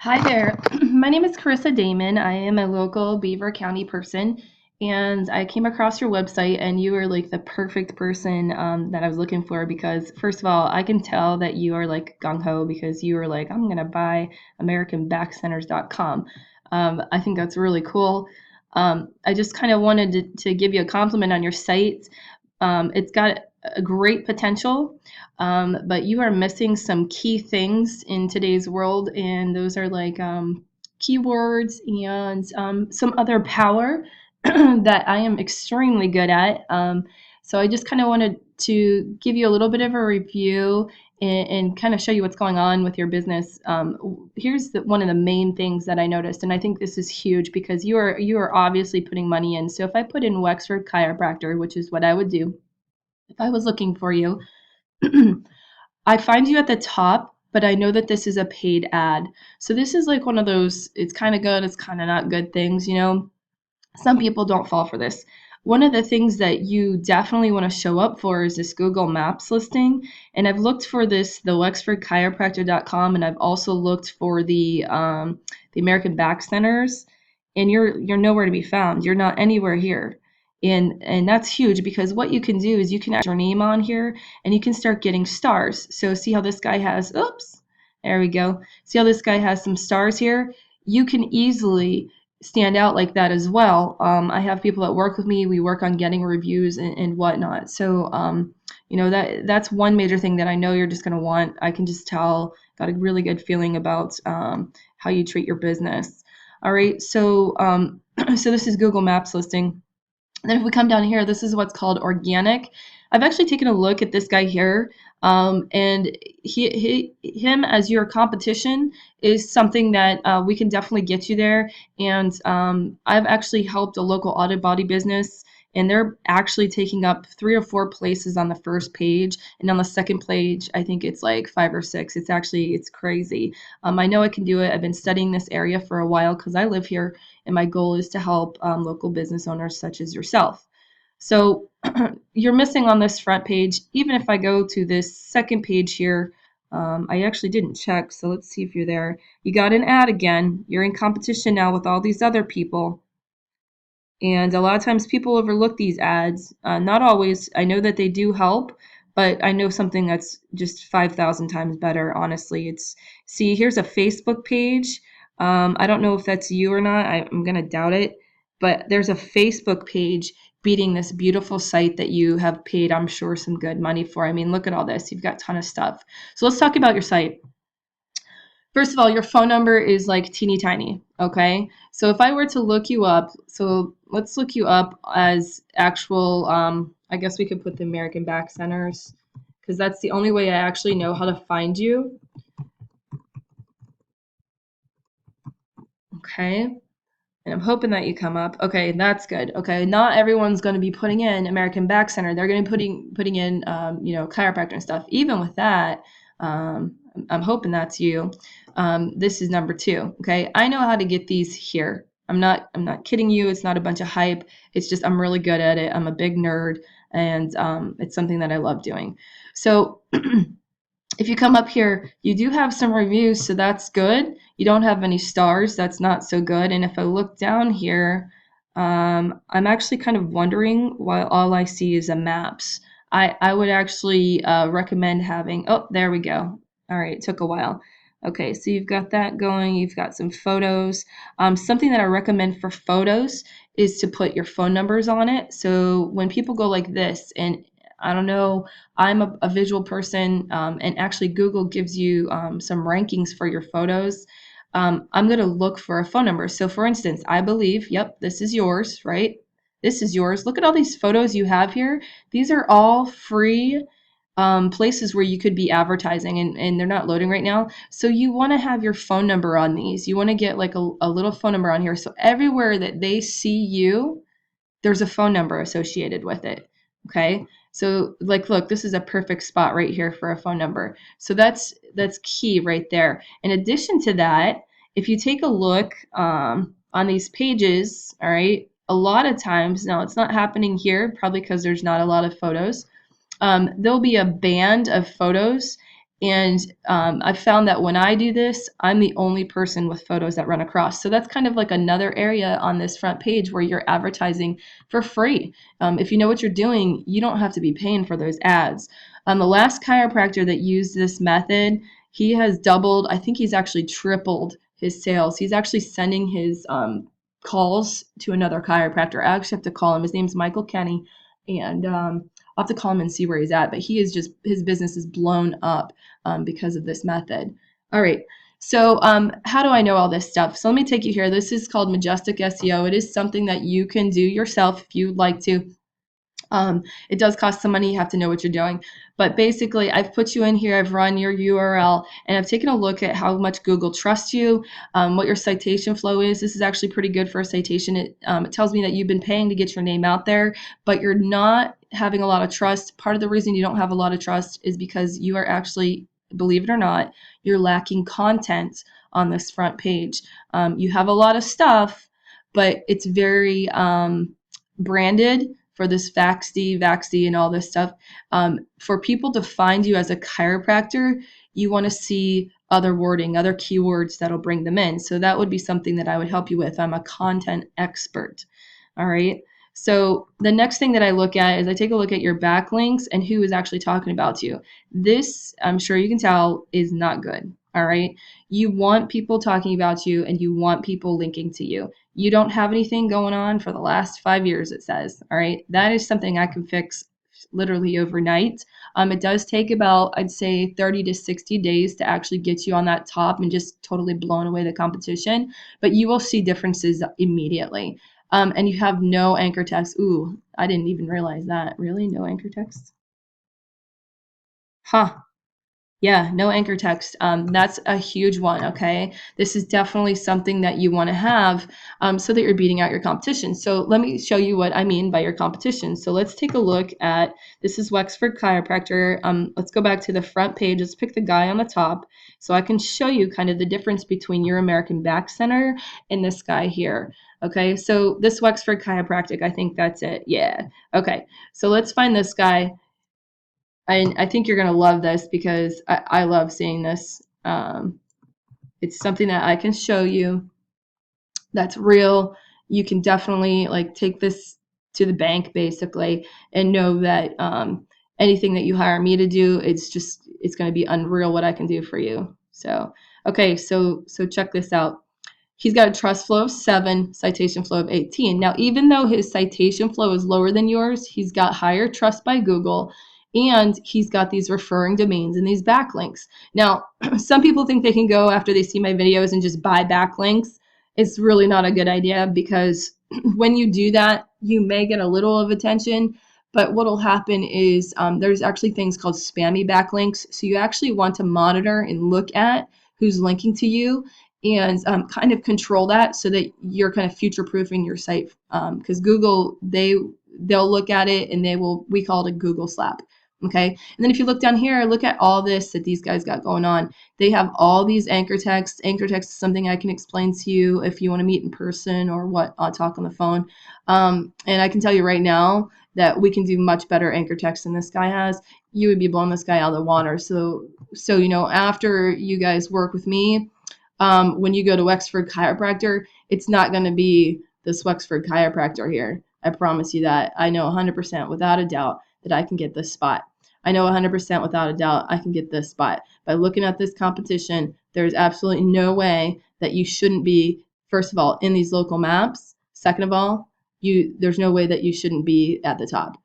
Hi there. My name is Carissa Damon. I am a local Beaver County person, and I came across your website, and you are like the perfect person that I was looking for because, first of all, I can tell that you are like gung ho because you are like, I'm going to buy AmericanBackCenters.com. I think that's really cool. I just kind of wanted to give you a compliment on your site. It's got a great potential, but you are missing some key things in today's world, and those are like keywords and some other power that I am extremely good at. So I just kind of wanted to give you a little bit of a review and kind of show you what's going on with your business. Here's one of the main things that I noticed, and I think this is huge because you are obviously putting money in. So if I put in Wexford Chiropractor, which is what I would do if I was looking for you, I find you at the top, but I know that this is a paid ad. So this is like one of those, it's kind of good, it's kind of not good things, you know? Some people don't fall for this. One of the things that you definitely want to show up for is this Google Maps listing. And I've looked for this, the WexfordChiropractor.com, and I've also looked for the American Back Centers, and you're nowhere to be found. You're not anywhere here. And that's huge because what you can do is you can add your name on here and you can start getting stars. So see how this guy has, oops, there we go. See how this guy has some stars here? You can easily stand out like that as well. I have people that work with me. We work on getting reviews and whatnot. So, that's one major thing that I know you're just going to want. I can just tell, got a really good feeling about how you treat your business. All right. So, so this is Google Maps listing. And then if we come down here, this is what's called organic. I've actually taken a look at this guy here, and him as your competition is something that we can definitely get you there. And I've actually helped a local auto body business, and they're actually taking up 3 or 4 places on the first page, and on the second page, I think it's like 5 or 6. It's crazy. I know I can do it. I've been studying this area for a while because I live here, and my goal is to help local business owners such as yourself. So you're missing on this front page. Even if I go to this second page here, I actually didn't check, so let's see if you're there. You got an ad again. You're in competition now with all these other people. And a lot of times people overlook these ads. Not always. I know that they do help, but I know something that's just 5,000 times better, honestly. See, here's a Facebook page. I don't know if that's you or not. I'm going to doubt it. But there's a Facebook page beating this beautiful site that you have paid, I'm sure, some good money for. I mean, look at all this. You've got a ton of stuff. So let's talk about your site. First of all, your phone number is like teeny tiny, okay? So if I were to look you up, so let's look you up as actual, I guess we could put the American Back Centers because that's the only way I actually know how to find you, okay? And I'm hoping that you come up. Okay, that's good. Okay, not everyone's going to be putting in American Back Center. They're going to be putting in, chiropractor and stuff. Even with that, I'm hoping that's you. This is number 2. Okay, I know how to get these here. I'm not kidding you. It's not a bunch of hype. It's just I'm really good at it. I'm a big nerd, and it's something that I love doing. So if you come up here, you do have some reviews, so that's good. You don't have any stars, that's not so good. And if I look down here, I'm actually kind of wondering why all I see is a maps. I would actually recommend having, oh, there we go. All right, it took a while. Okay, so you've got that going, you've got some photos. Something that I recommend for photos is to put your phone numbers on it. So when people go like this, and I don't know, I'm a visual person, and actually Google gives you some rankings for your photos. I'm going to look for a phone number. So for instance, I believe, yep, this is yours, right? This is yours. Look at all these photos you have here. These are all free places where you could be advertising, and they're not loading right now. So you want to have your phone number on these. You want to get like a little phone number on here. So everywhere that they see you, there's a phone number associated with it. Okay. So like, look, this is a perfect spot right here for a phone number. So that's key right there. In addition to that, if you take a look on these pages, all right, a lot of times, now it's not happening here, probably because there's not a lot of photos. There'll be a band of photos, And I've found that when I do this, I'm the only person with photos that run across. So that's kind of like another area on this front page where you're advertising for free. If you know what you're doing, you don't have to be paying for those ads. The last chiropractor that used this method, he has doubled, I think he's actually tripled his sales. He's actually sending his calls to another chiropractor. I actually have to call him. His name's Michael Kenny. And I'll have to call him and see where he's at. But he is just, his business is blown up because of this method. All right. So how do I know all this stuff? So let me take you here. This is called Majestic SEO. It is something that you can do yourself if you'd like to. It does cost some money. You have to know what you're doing. But basically, I've put you in here. I've run your URL, and I've taken a look at how much Google trusts you, what your citation flow is. This is actually pretty good for a citation. It tells me that you've been paying to get your name out there, but you're not having a lot of trust. Part of the reason you don't have a lot of trust is because you are actually, believe it or not, you're lacking content on this front page. You have a lot of stuff, but it's very branded for this Vaxd, and all this stuff. For people to find you as a chiropractor, you want to see other wording, other keywords that'll bring them in. So that would be something that I would help you with. I'm a content expert. All right. So the next thing that I look at is I take a look at your backlinks and who is actually talking about you. This, I'm sure you can tell, is not good. All right. You want people talking about you and you want people linking to you. You don't have anything going on for the last 5 years, it says. All right. That is something I can fix literally overnight. It does take about, I'd say, 30 to 60 days to actually get you on that top and just totally blown away the competition. But you will see differences immediately. And you have no anchor text. Ooh, I didn't even realize that. Really? No anchor text? Huh. Yeah, no anchor text. That's a huge one, okay? This is definitely something that you want to have so that you're beating out your competition. So let me show you what I mean by your competition. So let's take a look at, this is Wexford Chiropractor. Let's go back to the front page. Let's pick the guy on the top so I can show you kind of the difference between your American Back Center and this guy here. Okay, so this Wexford Chiropractic, I think that's it. Yeah. Okay, so let's find this guy. I think you're going to love this because I love seeing this. It's something that I can show you that's real. You can definitely like take this to the bank basically and know that anything that you hire me to do, it's going to be unreal what I can do for you. So, okay, so check this out. He's got a trust flow of 7, citation flow of 18. Now, even though his citation flow is lower than yours, he's got higher trust by Google, and he's got these referring domains and these backlinks. Now, some people think they can go after they see my videos and just buy backlinks. It's really not a good idea because when you do that, you may get a little of attention, but what will happen is there's actually things called spammy backlinks. So you actually want to monitor and look at who's linking to you and kind of control that so that you're kind of future proofing your site because Google they'll look at it and we call it a Google slap. Okay, and then if you look down here, look at all this that these guys got going on. They have all these anchor texts. Anchor text is something I can explain to you if you want to meet in person or what I'll talk on the phone. And I can tell you right now that we can do much better anchor text than this guy has. You would be blowing this guy out of the water. So after you guys work with me, when you go to Wexford Chiropractor, it's not going to be this Wexford Chiropractor here. I promise you that. I know 100% without a doubt that I can get this spot. I know 100% without a doubt I can get this spot. By looking at this competition, there's absolutely no way that you shouldn't be, first of all, in these local maps. Second of all, there's no way that you shouldn't be at the top.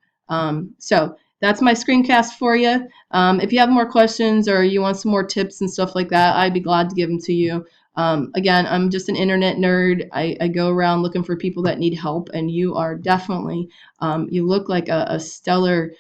So that's my screencast for you. If you have more questions or you want some more tips and stuff like that, I'd be glad to give them to you. Again, I'm just an internet nerd. I go around looking for people that need help, and you are definitely, you look like a stellar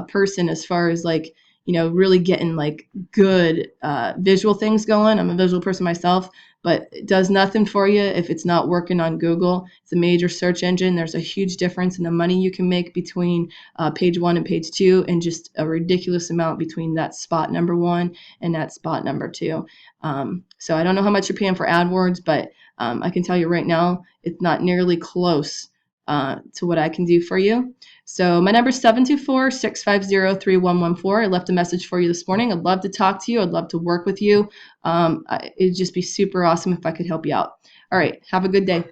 person as far as like, really getting like good visual things going. I'm a visual person myself, but it does nothing for you if it's not working on Google. It's a major search engine. There's a huge difference in the money you can make between page 1 and page 2, and just a ridiculous amount between that spot number 1 and that spot number 2. So I don't know how much you're paying for AdWords, but I can tell you right now, it's not nearly close to what I can do for you. So my number is 724-650-3114. I left a message for you this morning. I'd love to talk to you. I'd love to work with you. It'd just be super awesome if I could help you out. All right. Have a good day.